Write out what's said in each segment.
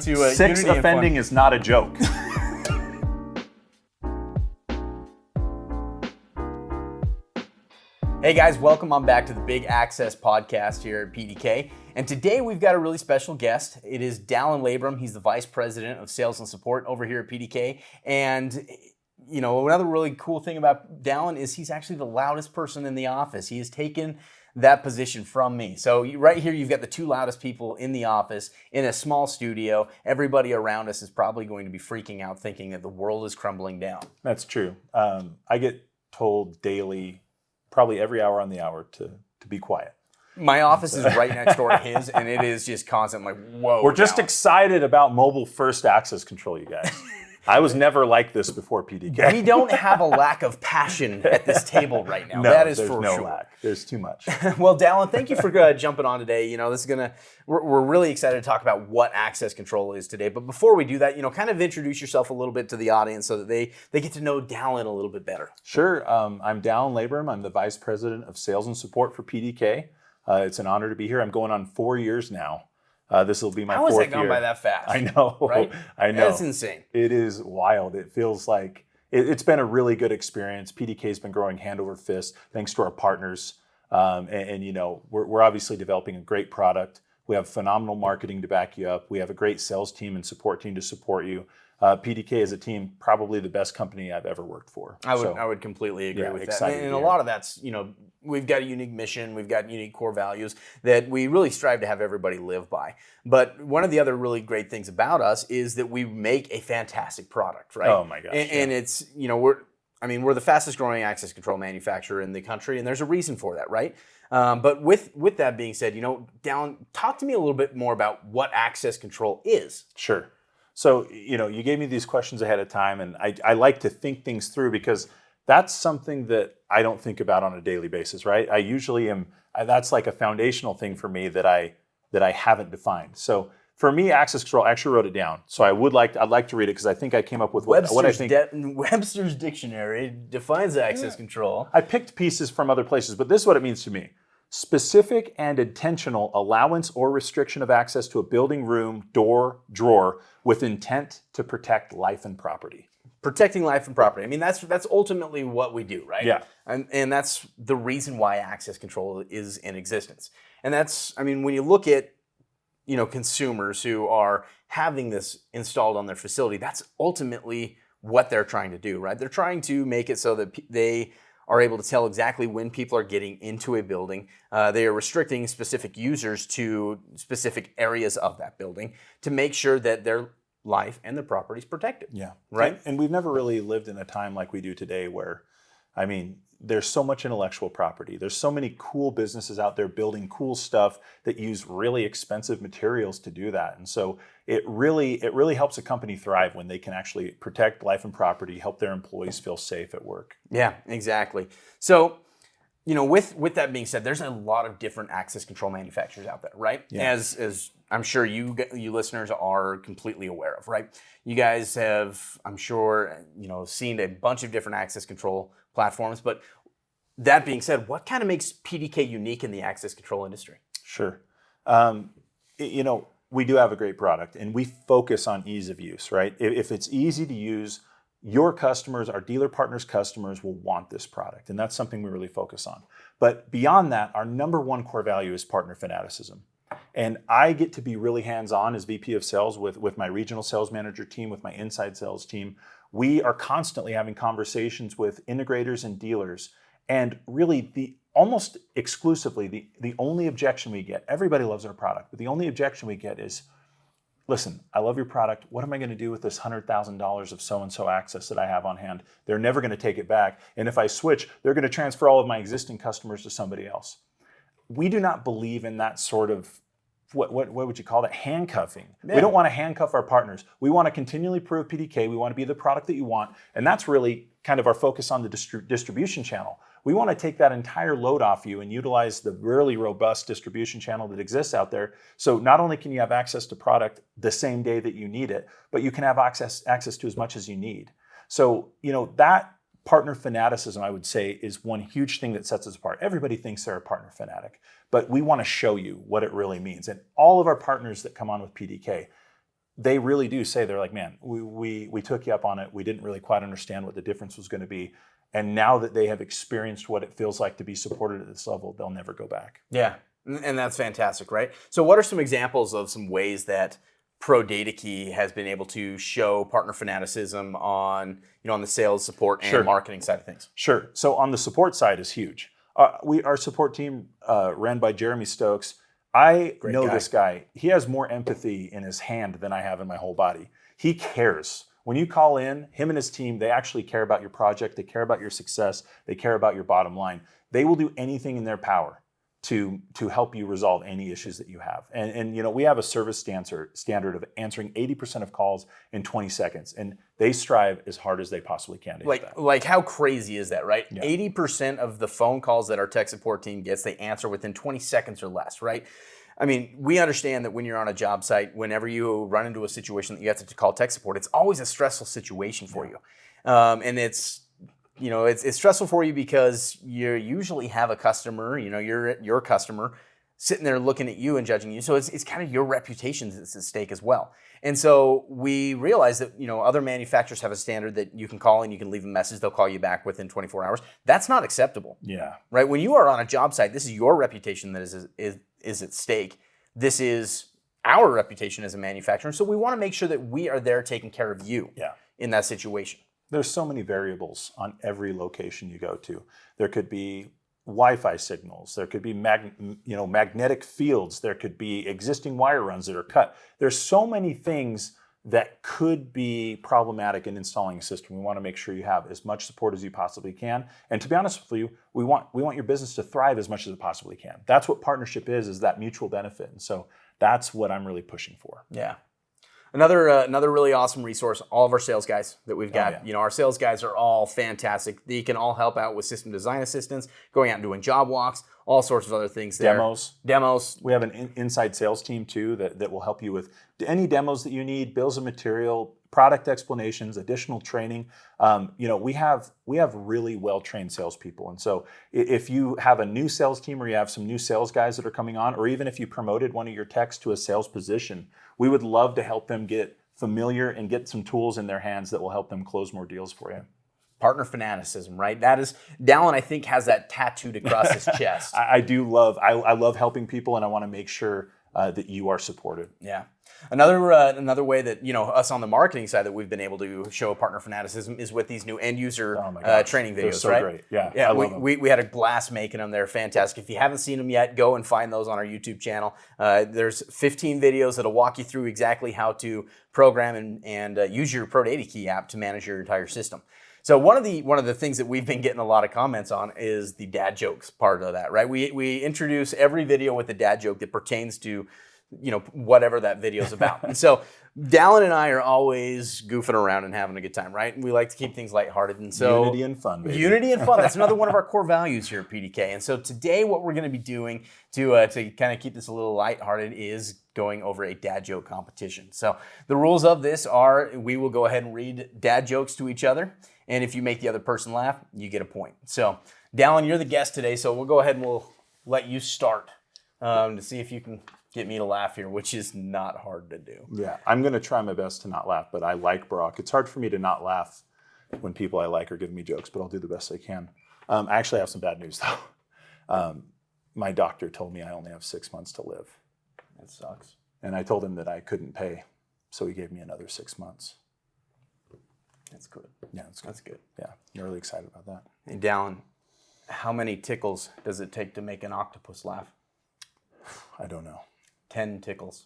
to Six Unity offending is not a joke. Hey guys, welcome on back to the Big Access podcast here at PDK. And today we've got a really special guest. It is Dallan Labrum. He's the Vice President of Sales and Support over here at PDK. And you know, another really cool thing about Dallan is he's actually the loudest person in the office. He has taken that position from me. So right here, you've got the two loudest people in the office in a small studio. Everybody around us is probably going to be freaking out thinking that the world is crumbling down. That's true. I get told daily, probably every hour on the hour to be quiet. My office is right next door to his, and it is just constant like, whoa. We're just Dallan. excited about mobile first access control, you guys. I was never like this before PDK. We don't have a lack of passion at this table right now. No, that is there's for no sure. lack. There's too much. Well, Dallan, thank you for jumping on today. You know, this is we're really excited to talk about what access control is today. But before we do that, you know, kind of introduce yourself a little bit to the audience so that they get to know Dallan a little bit better. Sure. I'm Dallan Labrum. I'm the Vice President of Sales and Support for PDK. It's an honor to be here. I'm going on 4 years now. This will be my fourth year. How has that gone by that fast? I know. Right? I know. That's insane. It is wild. It feels like it's been a really good experience. PDK's been growing hand over fist thanks to our partners. And you know, we're obviously developing a great product. We have phenomenal marketing to back you up. We have a great sales team and support team to support you. PDK as a team, probably the best company I've ever worked for. I would completely agree with that. Excited And a lot of that's, you know, we've got a unique mission, we've got unique core values that we really strive to have everybody live by. But one of the other really great things about us is that we make a fantastic product, right? Oh my gosh. And it's, you know, we're the fastest growing access control manufacturer in the country, and there's a reason for that, right? But with that being said, you know, Dallan, talk to me a little bit more about what access control is. Sure. So, you know, you gave me these questions ahead of time, and I like to think things through because that's something that I don't think about on a daily basis, right? I usually that's like a foundational thing for me that I haven't defined. So for me, access control, I actually wrote it down. So I'd like to read it because I think I came up with what I think. Webster's Dictionary defines access control. I picked pieces from other places, but this is what it means to me. Specific and intentional allowance or restriction of access to a building, room, door, drawer with intent to protect life and property. Protecting life and property. I mean, that's ultimately what we do, right? Yeah. And that's the reason why access control is in existence. And that's, I mean, when you look at, you know, consumers who are having this installed on their facility, that's ultimately what they're trying to do, right? They're trying to make it so that they are able to tell exactly when people are getting into a building. They are restricting specific users to specific areas of that building to make sure that their life and their property is protected. Yeah. Right? And we've never really lived in a time like we do today where, I mean, there's so much intellectual property. There's so many cool businesses out there building cool stuff that use really expensive materials to do that. And so it really helps a company thrive when they can actually protect life and property, help their employees feel safe at work. Yeah, exactly. So, you know, with that being said, there's a lot of different access control manufacturers out there, right? Yeah. As I'm sure you listeners are completely aware of, right? You guys have, I'm sure, you know, seen a bunch of different access control platforms. But that being said, what kind of makes PDK unique in the access control industry? Sure. You know, we do have a great product, and we focus on ease of use, right? If it's easy to use, your customers, our dealer partners' customers will want this product, and that's something we really focus on. But beyond that, our number one core value is partner fanaticism. And I get to be really hands-on as VP of sales with my regional sales manager team, with my inside sales team. We are constantly having conversations with integrators and dealers, and really almost exclusively the only objection we get, everybody loves our product, but the only objection we get is, listen, I love your product. What am I going to do with this $100,000 of so-and-so access that I have on hand? They're never going to take it back. And if I switch, they're going to transfer all of my existing customers to somebody else. We do not believe in that sort of, what would you call that? Handcuffing. Yeah. We don't want to handcuff our partners. We want to continually prove PDK. We want to be the product that you want. And that's really kind of our focus on the distribution channel. We want to take that entire load off you and utilize the really robust distribution channel that exists out there. So not only can you have access to product the same day that you need it, but you can have access to as much as you need. So, you know, that partner fanaticism, I would say, is one huge thing that sets us apart. Everybody thinks they're a partner fanatic, but we want to show you what it really means. And all of our partners that come on with PDK, they really do say, they're like, man, we took you up on it. We didn't really quite understand what the difference was going to be. And now that they have experienced what it feels like to be supported at this level, they'll never go back. Yeah, and that's fantastic, right? So what are some examples of some ways that Pro Data Key has been able to show partner fanaticism on, on the sales, support, and marketing side of things? Sure. So on the support side is huge. Our support team ran by Jeremy Stokes. I know this guy. He has more empathy in his hand than I have in my whole body. He cares. When you call in, him and his team, they actually care about your project. They care about your success. They care about your bottom line. They will do anything in their power to help you resolve any issues that you have. And we have a service standard of answering 80% of calls in 20 seconds. And they strive as hard as they possibly can to hit that. Like how crazy is that, right? Yeah. 80% of the phone calls that our tech support team gets, they answer within 20 seconds or less, right? I mean, we understand that when you're on a job site, whenever you run into a situation that you have to call tech support, it's always a stressful situation for you. And it's stressful for you because you usually have a customer, you're your customer sitting there looking at you and judging you. So it's kind of your reputation that's at stake as well. And so we realize that, other manufacturers have a standard that you can call and you can leave a message. They'll call you back within 24 hours. That's not acceptable. Yeah. Right? When you are on a job site, this is your reputation that is at stake. This is our reputation as a manufacturer. So we want to make sure that we are there taking care of you in that situation. There's so many variables on every location you go to. There could be Wi-Fi signals. There could be magnetic fields. There could be existing wire runs that are cut. There's so many things that could be problematic in installing a system. We want to make sure you have as much support as you possibly can. And to be honest with you, we want your business to thrive as much as it possibly can. That's what partnership is that mutual benefit. And so that's what I'm really pushing for. Yeah. Another really awesome resource, all of our sales guys that we've got. Our sales guys are all fantastic. They can all help out with system design assistance, going out and doing job walks, all sorts of other things there. Demos. We have an inside sales team too that will help you with any demos that you need, bills of material, product explanations, additional training. We have really well-trained salespeople. And so if you have a new sales team or you have some new sales guys that are coming on, or even if you promoted one of your techs to a sales position, we would love to help them get familiar and get some tools in their hands that will help them close more deals for you. Partner fanaticism, right? That is, Dallan, I think, has that tattooed across his chest. I love helping people, and I want to make sure that you are supported. Yeah. Another way that us on the marketing side that we've been able to show partner fanaticism is with these new end user training videos. They're so right? Great. Yeah. Yeah. We had a blast making them. They're fantastic. If you haven't seen them yet, go and find those on our YouTube channel. There's 15 videos that'll walk you through exactly how to program and use your Pro Data Key app to manage your entire system. So one of the things that we've been getting a lot of comments on is the dad jokes part of that, right? We introduce every video with a dad joke that pertains to whatever that video's about. And so Dallan and I are always goofing around and having a good time, right? And we like to keep things lighthearted. And so unity and fun, baby. Unity and fun. That's another one of our core values here at PDK. And so today what we're going to be doing to kind of keep this a little lighthearted is going over a dad joke competition. So the rules of this are we will go ahead and read dad jokes to each other. And if you make the other person laugh, you get a point. So Dallan, you're the guest today. So we'll go ahead and we'll let you start to see if you can get me to laugh here, which is not hard to do. Yeah, I'm going to try my best to not laugh, but I like Brock. It's hard for me to not laugh when people I like are giving me jokes, but I'll do the best I can. I actually have some bad news, though. My doctor told me I only have 6 months to live. That sucks. And I told him that I couldn't pay, so he gave me another 6 months. That's good. Yeah, that's good. That's good. Yeah, I'm really excited about that. Hey, Dallan, how many tickles does it take to make an octopus laugh? I don't know. 10 tickles.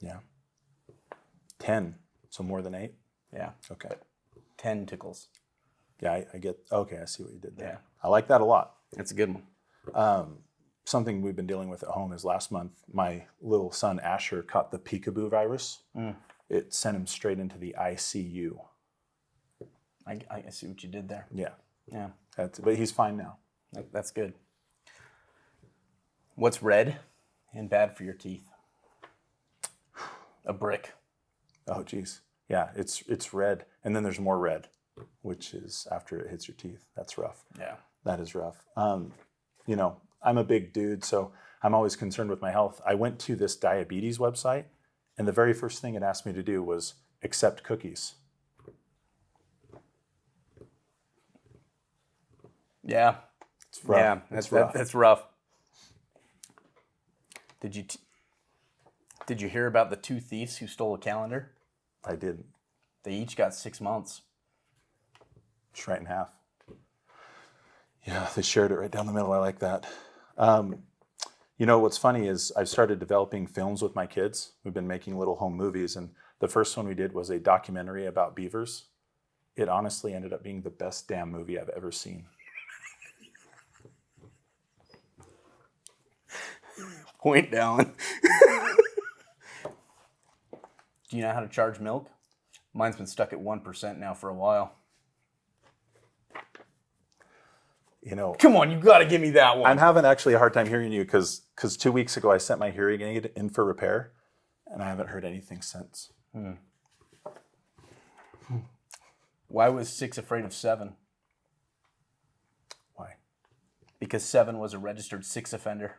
Yeah. 10. So more than 8? Yeah. Okay. 10 tickles. Yeah, I get. Okay, I see what you did there. Yeah. I like that a lot. That's a good one. Something we've been dealing with at home is last month, my little son Asher caught the peekaboo virus. It sent him straight into the ICU. I see what you did there. Yeah. Yeah. But he's fine now. That's good. What's red and bad for your teeth? A brick. Oh, geez. Yeah, it's red. And then there's more red, which is after it hits your teeth. That's rough. Yeah. That is rough. I'm a big dude, so I'm always concerned with my health. I went to this diabetes website, And the very first thing it asked me to do was accept cookies. Yeah. It's rough. Yeah, that's rough. Did you hear about the 2 thieves who stole a calendar? I didn't. They each got 6 months. Just right in half. Yeah, they shared it right down the middle. I like that. You know, what's funny is I've started developing films with my kids. We've been making little home movies, and the first one we did was a documentary about beavers. It honestly ended up being the best damn movie I've ever seen. Point down. Do you know how to charge milk? Mine's been stuck at 1% now for a while. You know, come on, you got to give me that one. I'm having actually a hard time hearing you because 2 weeks ago I sent my hearing aid in for repair, and I haven't heard anything since. Why was 6 afraid of 7? Why? Because 7 was a registered 6 offender.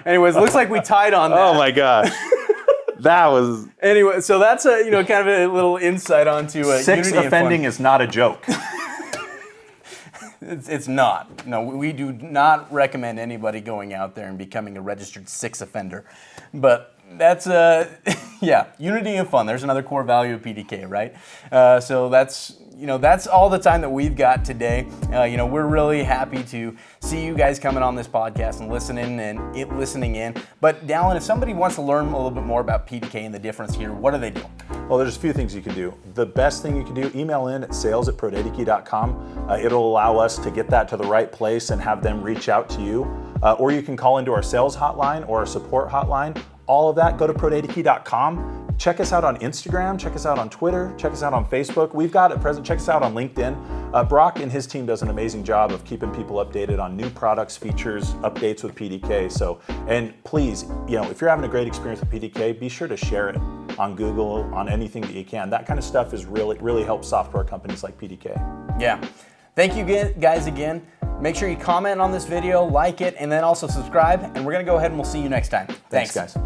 Anyways, looks like we tied on that. Oh my gosh. That was... Anyway, so that's a kind of a little insight onto 6 unity offending is not a joke. It's not. No, we do not recommend anybody going out there and becoming a registered 6 offender. But that's yeah, unity and fun. There's another core value of PDK, right? So that's that's all the time that we've got today. We're really happy to see you guys coming on this podcast and listening in. But Dallan, if somebody wants to learn a little bit more about PDK and the difference here, what do they do? Well, there's a few things you can do. The best thing you can do, email in at sales@prodediki.com. It'll allow us to get that to the right place and have them reach out to you. Or you can call into our sales hotline or our support hotline. All of that, go to prodediki.com. Check us out on Instagram, check us out on Twitter, check us out on Facebook. We've got at present, check us out on LinkedIn. Brock and his team does an amazing job of keeping people updated on new products, features, updates with PDK. So, and please, if you're having a great experience with PDK, be sure to share it on Google, on anything that you can. That kind of stuff is really helps software companies like PDK. Yeah. Thank you guys again. Make sure you comment on this video, like it, and then also subscribe. And we're going to go ahead and we'll see you next time. Thanks guys.